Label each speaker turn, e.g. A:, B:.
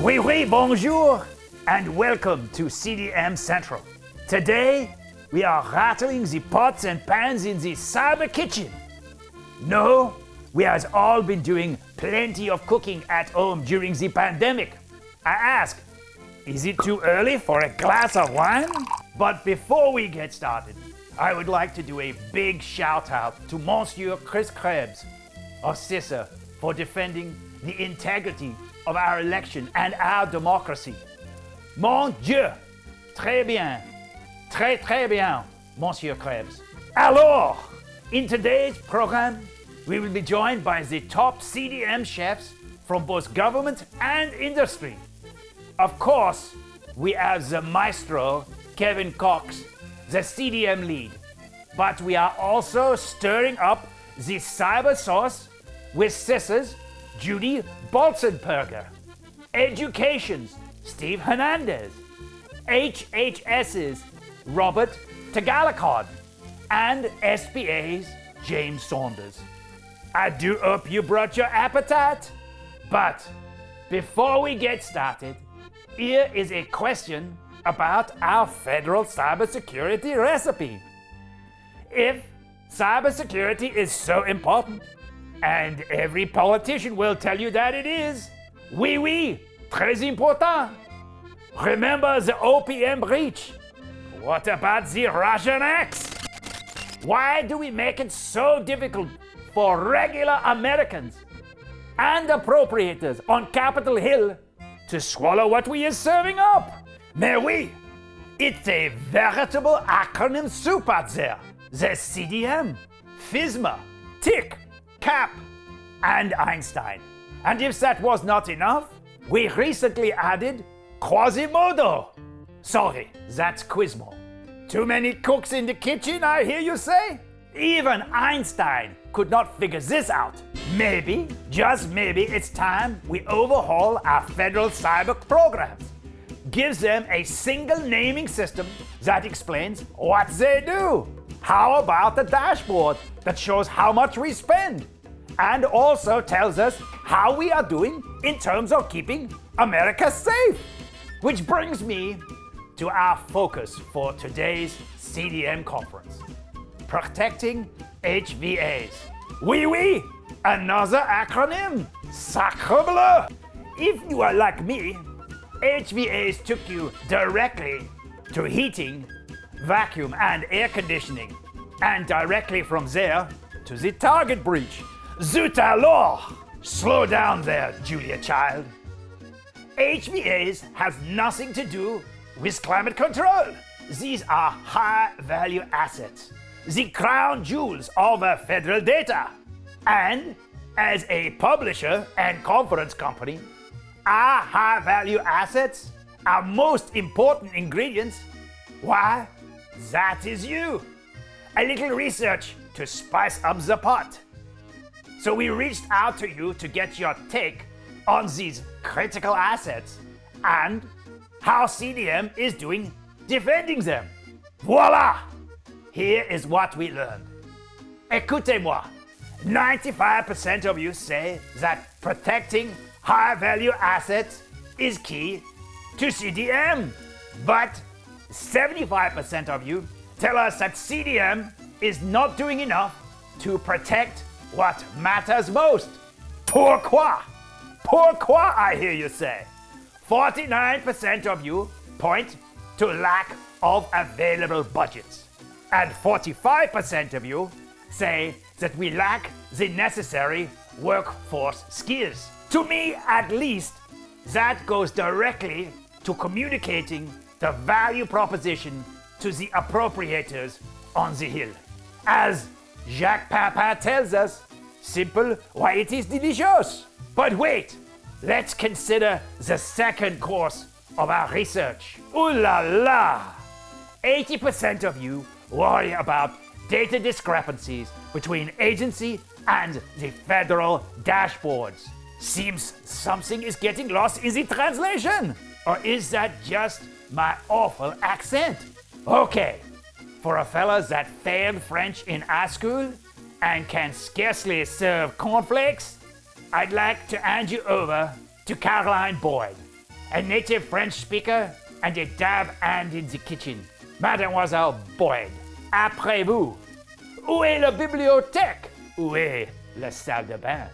A: Oui, bonjour, and welcome to CDM Central. Today, we are rattling the pots and pans in the cyber kitchen. No, we has all been doing plenty of cooking at home during the pandemic. I ask, is it too early for a glass of wine? But before we get started, I would like to do a big shout out to Monsieur Chris Krebs of CISA for defending the integrity of our election and our democracy. Mon Dieu, très bien, Monsieur Krebs. Alors, in today's program, we will be joined by the top CDM chefs from both government and industry. Of course, we have the maestro, Kevin Cox, the CDM lead. But we are also stirring up the cyber sauce with CISA's Judy Bolzenberger, Education's Steve Hernandez, HHS's Robert Tagalakod, and SBA's James Saunders. I do hope you brought your appetite. But before we get started, here is a question about our federal cybersecurity recipe. If cybersecurity is so important, and every politician will tell you that it is, oui, très important. Remember the OPM breach? What about the Russian X? Why do we make it so difficult for regular Americans and appropriators on Capitol Hill to swallow what we are serving up? Mais oui, it's a veritable acronym soup out there. The CDM, FISMA, TIC, CAP, and Einstein. And if that was not enough, we recently added Quasimodo. Sorry, that's Quizmo. Too many cooks in the kitchen, I hear you say? Even Einstein could not figure this out. Maybe, just maybe, it's time we overhaul our federal cyber programs. Gives them a single naming system that explains what they do. How about the dashboard that shows how much we spend and also tells us how we are doing in terms of keeping America safe? Which brings me to our focus for today's CDM conference. Protecting HVAs. Oui, another acronym. Sacre bleu! If you are like me, HVAs took you directly to heating, vacuum, and air conditioning, and directly from there to the target breach. Zut alors! Slow down there, Julia child. HVAs has nothing to do with climate control. These are high-value assets, the crown jewels of a federal data. And as a publisher and conference company, our high-value assets, our most important ingredients, why, that is you. A little research to spice up the pot. So we reached out to you to get your take on these critical assets and how CDM is doing defending them. Voila! Here is what we learned. Écoutez-moi. 95% of you say that protecting high-value assets is key to CDM. But 75% of you tell us that CDM is not doing enough to protect what matters most. Pourquoi? Pourquoi, I hear you say. 49% of you point to lack of available budgets. And 45% of you say that we lack the necessary workforce skills. To me, at least, that goes directly to communicating the value proposition to the appropriators on the Hill. As Jacques Papin tells us, simple why it is delicious. But wait, let's consider the second course of our research. Ooh la la! 80% of you worry about data discrepancies between agency and the federal dashboards. Seems something is getting lost in the translation. Or is that just my awful accent? Okay, for a fella that failed French in high school and can scarcely serve cornflakes, I'd like to hand you over to Caroline Boyd. a native French speaker, and a dab hand in the kitchen. Mademoiselle Boyd, après vous. Où est la bibliothèque? Où est la salle de bain?